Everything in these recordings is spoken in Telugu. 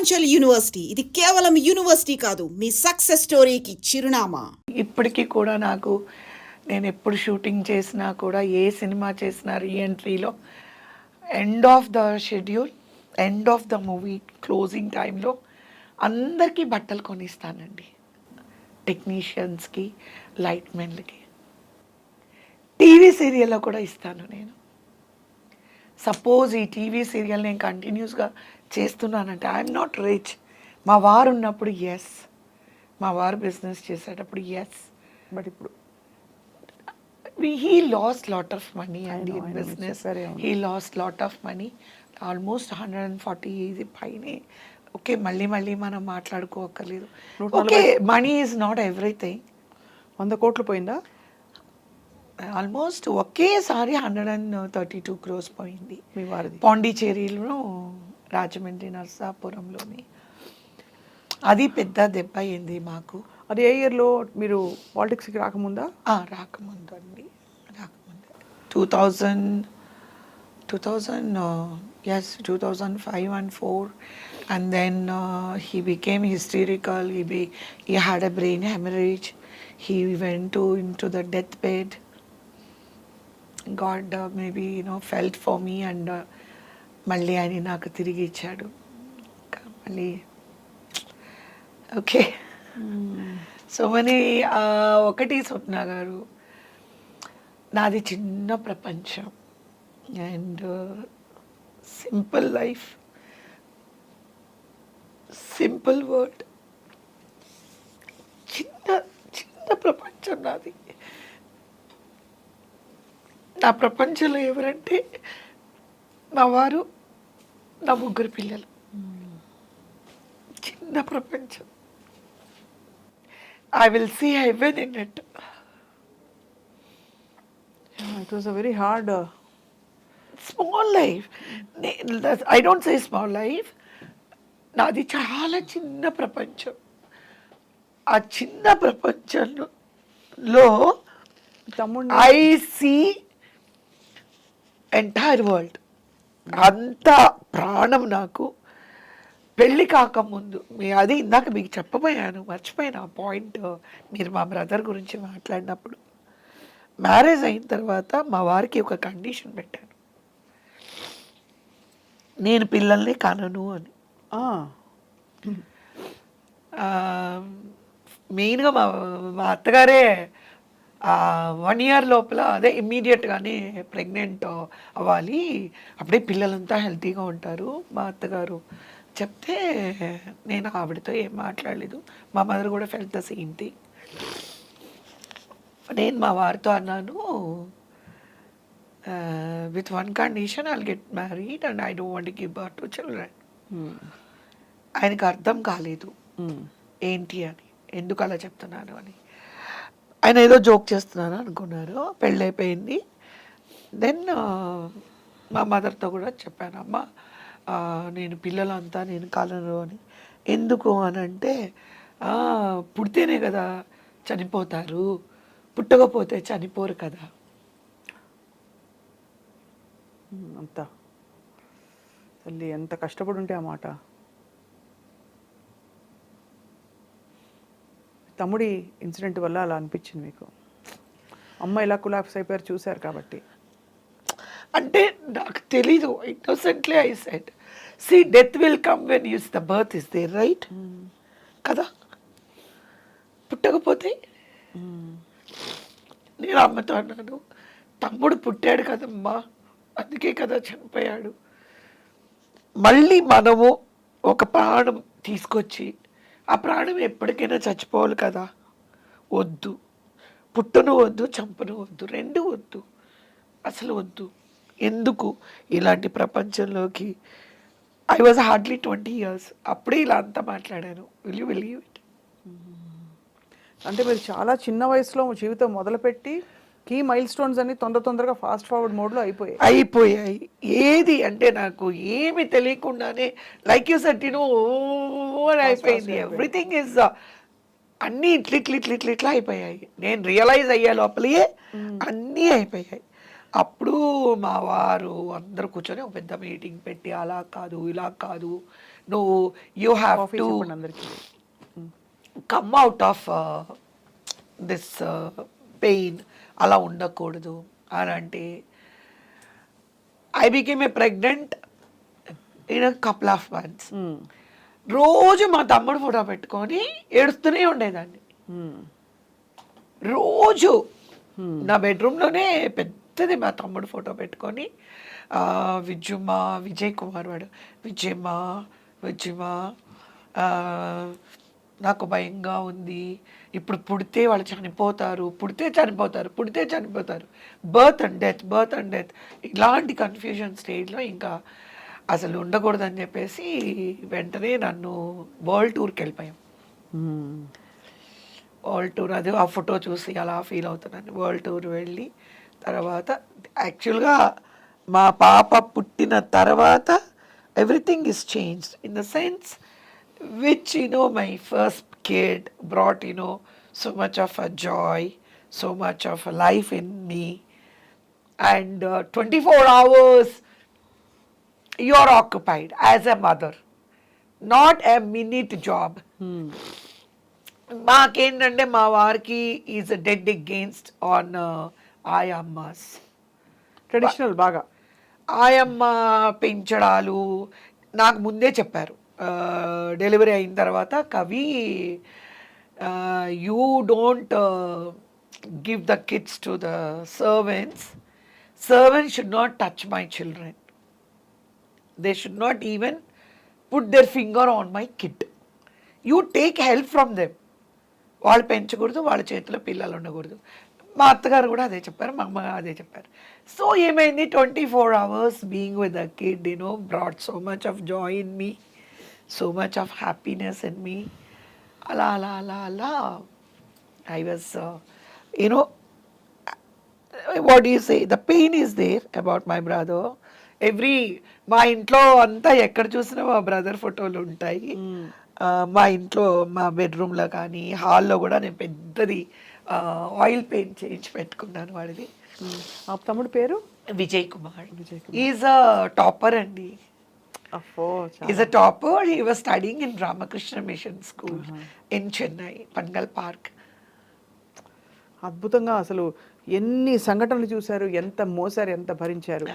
పూర్వాంచల్ యూనివర్సిటీ ఇది కేవలం యూనివర్సిటీ కాదు, మీ సక్సెస్ స్టోరీకి చిరునామా. ఇప్పటికీ కూడా నాకు నేను ఎప్పుడు షూటింగ్ చేసినా కూడా ఏ సినిమా చేసినా రీఎంట్రీలో end of the schedule, end of the movie closing టైంలో అందరికీ బట్టలు కొనిస్తానండి. టెక్నీషియన్స్కి, లైట్ మెన్లకి. టీవీ సీరియల్లో కూడా ఇస్తాను నేను. సపోజ్ ఈ టీవీ సీరియల్ నేను కంటిన్యూస్గా చేస్తున్నానంటే ఐఎమ్ నాట్ రిచ్. మా వారు ఉన్నప్పుడు ఎస్, మా వారు బిజినెస్ చేసేటప్పుడు ఎస్, బట్ ఇప్పుడు he lost lot of money అండి in business. He lost lot of money, almost 140 పైనే. ఓకే, మళ్ళీ మనం మాట్లాడుకోకర్లేదు. Okay, money is not everything. 100 కోట్లు పోయిందా? ఆల్మోస్ట్ ఒకేసారి 132 crores పోయింది. మీ వారిది పాండిచేరిలో, రాజమండ్రి, నర్సాపురంలోని. అది పెద్ద దెబ్బ అయింది మాకు. అది ఏ ఇయర్లో? మీరు పాలిటిక్స్కి రాకముందా? రాకముందు అండి, రాకముందు 2005 and 4, and then he became hysterical. He had a brain hemorrhage. He went into the deathbed. God maybe felt for me, and మళ్ళీ ఆయన నాకు తిరిగి ఇచ్చాడు. మళ్ళీ ఓకే. So money. ఒకటి స్వప్న గారు, నాది చిన్న ప్రపంచం and simple life, simple word. చిన్న చిన్న ప్రపంచం నాది. నా ప్రపంచంలో ఎవరంటే మా వారు, నా 3 పిల్లలు. చిన్న ప్రపంచం. I will see heaven in it. It was a very hard small life. I don't say small life. నాది చాలా చిన్న ప్రపంచం. ఆ చిన్న ప్రపంచంలో తమ్ముడు ఐ సీ ఎంటైర్ వరల్డ్. అంత ప్రాణం నాకు. పెళ్ళి కాకముందు అది ఇందాక మీకు చెప్పబోయాను, మర్చిపోయాను ఆ పాయింట్. మీరు మా బ్రదర్ గురించి మాట్లాడినప్పుడు, మ్యారేజ్ అయిన తర్వాత మా వారికి ఒక కండిషన్ పెట్టాను, నేను పిల్లల్ని కనను అని. మెయిన్గా మా అత్తగారే 1 year లోపల, అదే ఇమ్మీడియట్గానే ప్రెగ్నెంట్ అవ్వాలి, అప్పుడే పిల్లలంతా హెల్తీగా ఉంటారు మా అత్తగారు చెప్తే, నేను ఆవిడతో ఏం మాట్లాడలేదు. మా మదర్ కూడా ఫెల్ట్ ద సేమ్ థింగ్. నేను మా వారితో అన్నాను, with one condition, I'll get married and I don't want to give birth to children. ఆయనకు అర్థం కాలేదు ఏంటి అని, ఎందుకు అలా చెప్తున్నాను అని. ఆయన ఏదో జోక్ చేస్తున్నాను అనుకున్నారు. పెళ్ళైపోయింది. దెన్ మా మదర్తో కూడా చెప్పాను, అమ్మ నేను పిల్లలంతా నేను కలను అని. ఎందుకు అని అంటే, పుడితేనే కదా చనిపోతారు, పుట్టకపోతే చనిపోరు కదా. అంతా తల్లి ఎంత కష్టపడి ఉంటే ఆ మాట. తమ్ముడి ఇన్సిడెంట్ వల్ల అలా అనిపించింది మీకు? అమ్మ ఇలా కొలాప్స్ అయిపోయారు చూశారు కాబట్టి. అంటే నాకు తెలీదు. Innocently I said, see death will come when use the birth is there, right కదా. పుట్టకపోతే నేను అమ్మతో అన్నాను, తమ్ముడు పుట్టాడు కదమ్మా, అందుకే కదా చనిపోయాడు. మళ్ళీ మనము ఒక ప్రాణం తీసుకొచ్చి, ఆ ప్రాణం ఎప్పటికైనా చచ్చిపోవాలి కదా. వద్దు, పుట్టును వద్దు, చంపను వద్దు, 2 వద్దు, అసలు వద్దు. ఎందుకు ఇలాంటి ప్రపంచంలోకి? ఐ వాజ్ హార్డ్లీ 20 years, అప్పుడే ఇలా అంతా మాట్లాడాను. Will you believe it? అంటే మీరు చాలా చిన్న వయసులో జీవితం మొదలుపెట్టి కీ మైల్ స్టోన్స్ అన్ని తొందరగా ఫాస్ట్ ఫార్వర్డ్ మోడ్లో అయిపోయాయి. ఏది అంటే నాకు ఏమి తెలియకుండానే, లైక్ యూ సెడ్, అయిపోయింది. ఎవ్రీథింగ్ ఇస్ అన్నీ ఇట్లా అయిపోయాయి. నేను రియలైజ్ అయ్యే లోపలే అన్నీ అయిపోయాయి. అప్పుడు మా వారు అందరూ కూర్చొని ఒక పెద్ద మీటింగ్ పెట్టి అలా కాదు ఇలా కాదు నువ్వు యూ హ్యావ్ కాఫీ టు చెప్పండి అందరికీ. Come out of this pain, అలా ఉండకూడదు అని అంటే I became a pregnant in a couple of months. రోజు మా తమ్ముడు ఫోటో పెట్టుకొని ఏడుస్తూనే ఉండేదాన్ని. రోజు నా బెడ్రూమ్లోనే పెద్దది మా తమ్ముడు ఫోటో పెట్టుకొని విజయమ్మ, విజయ్ కుమార్ వాడు, విజయమ్మ నాకు భయంగా ఉంది, ఇప్పుడు పుడితే వాళ్ళు చనిపోతారు, పుడితే చనిపోతారు, బర్త్ అండ్ డెత్ ఇలాంటి కన్ఫ్యూజన్ స్టేజ్లో ఇంకా అసలు ఉండకూడదని చెప్పేసి వెంటనే నన్ను వరల్డ్ టూర్కి వెళ్ళిపోయాం. వరల్డ్ టూర్ అది ఆ ఫోటో చూసి అలా ఫీల్ అవుతున్నాను. వరల్డ్ టూర్ వెళ్ళి తర్వాత యాక్చువల్గా మా పాప పుట్టిన తర్వాత everything is changed in the sense which my first kid brat so much of a Joy, so much of a life in me and 24 hours you are occupied as a mother, not a minute job. మాకేంటంటే మా వారికి ఈజ్ డెడ్ అగెయిన్స్ట్ ఆన్ ఆయమ్మస్. ట్రెడిషనల్ బాగా ఆయమ్మ పెంచడాలు నాకు ముందే చెప్పారు. డెలివరీ అయిన తర్వాత కవి you don't give the kids to the servants should not touch my children, they should not even put their finger on my kid, you take help from them. వాళ్ళు పెంచకూడదు, వాళ్ళ చేతిలో పిల్లలు ఉండకూడదు. మా అత్తగారు కూడా అదే చెప్పారు, మా అమ్మ అదే చెప్పారు. సో ఏమైంది, 24 hours being with the kid brat so much of joy in me, so much of happiness in me. అలా అలా అలా అలా I was what you say, the pain is there about my brother. మా ఇంట్లో అంతా ఎక్కడ చూసినా మా బ్రదర్ ఫోటోలు ఉంటాయి. మా ఇంట్లో మా బెడ్రూమ్లో కానీ హాల్లో కూడా నేను పెద్దది ఆయిల్ పెయింట్ చేయించి పెట్టుకున్నాను వాడిది. ఆ తమ్ముడు పేరు Vijay Kumar. Is a topper అండి. Is a topper. He was studying in Ramakrishna Mission school in Chennai, Panagal Park. అద్భుతంగా అసలు ఎన్ని సంఘటనలు చూశారు, ఎంత మోసారు, ఎంత భరించారు.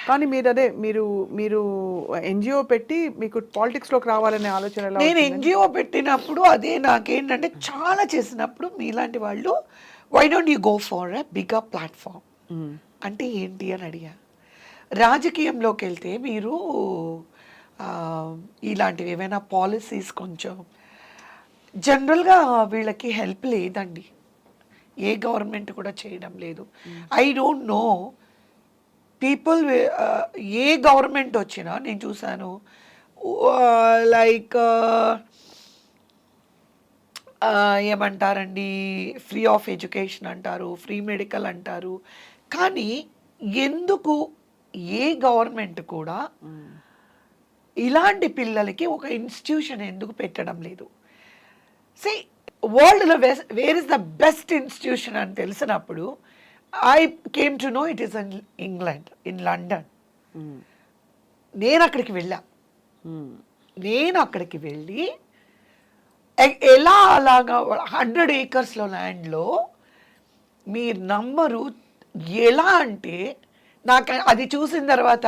కానీ మీరు ఎన్జిఓ పెట్టి మీకు పాలిటిక్స్లోకి రావాలనే ఆలోచన ఎలా? నేను ఎన్జిఓ పెట్టినప్పుడు అదే నాకేంటంటే చాలా చేసినప్పుడు మీలాంటి వాళ్ళు why don't you go for a bigger platform అంటే ఏంటి అని అడిగా. రాజకీయంలోకి వెళ్తే మీరు ఇలాంటివి ఏమైనా పాలసీస్ కొంచెం జనరల్గా వీళ్ళకి హెల్ప్ లేదండి, ఏ గవర్నమెంట్ కూడా చేయడం లేదు. I don't know people A government వచ్చినా నేను చూశాను లైక్ ఏమంటారండి, ఫ్రీ ఆఫ్ ఎడ్యుకేషన్ అంటారు, ఫ్రీ మెడికల్ అంటారు. కానీ ఎందుకు ఏ గవర్నమెంట్ కూడా ఇలాంటి పిల్లలకి ఒక ఇన్స్టిట్యూషన్ ఎందుకు పెట్టడం లేదు? సి వరల్డ్లో where is the best institution అని తెలిసినప్పుడు I came to know it is in England, in London. నేను అక్కడికి వెళ్ళి ఎలా అలాగా 100 acres ల్యాండ్లో మీరు నమ్మరు, ఎలా అంటే నాకు అది చూసిన తర్వాత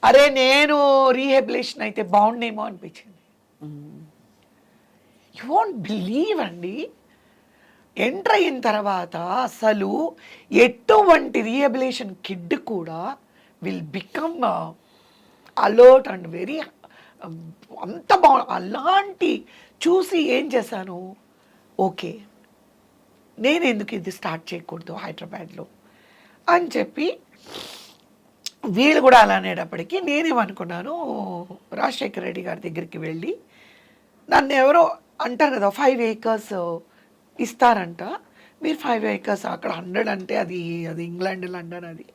అరే నేను రీహెబిలేషన్ అయితే బాగుండేమో అనిపించింది. యూ వోంట్ బిలీవ్ అండి, ఎంటర్ అయిన తర్వాత అసలు ఎటువంటి రీహెబిలేషన్ కిడ్ కూడా will become alert and very అంత అలాంటి చూసి ఏం చేశాను, ఓకే నేను ఎందుకు ఇది స్టార్ట్ చేయకూడదు హైదరాబాద్లో అని చెప్పి వీళ్ళు కూడా అలా అనేటప్పటికీ నేనేమనుకున్నాను, రాజశేఖర రెడ్డి గారి దగ్గరికి వెళ్ళి నన్ను ఎవరో అంటారు కదా 5 acres ఇస్తారంట, మీరు 5 acres అక్కడ 100 అంటే అది ఇంగ్లాండ్ లండన్, అది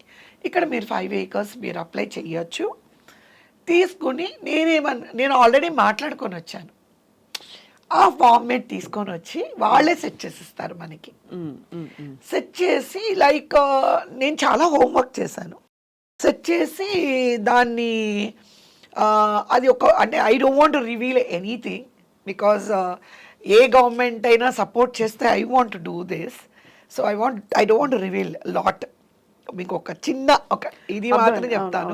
ఇక్కడ మీరు 5 acres మీరు అప్లై చేయొచ్చు తీసుకుని నేను ఆల్రెడీ మాట్లాడుకొని వచ్చాను. ఆ ఫార్మేట్ తీసుకొని వచ్చి వాళ్ళే సెట్ చేసిస్తారు మనకి. సెట్ చేసి లైక్ నేను చాలా హోంవర్క్ చేశాను. సెట్ చేసి దాన్ని అది ఒక అంటే I don't want to reveal anything because A government అయినా సపోర్ట్ చేస్తే I want to do this. So I don't want to reveal lot. మీకు ఒక చిన్న ఇది మాత్రం చెప్తాను.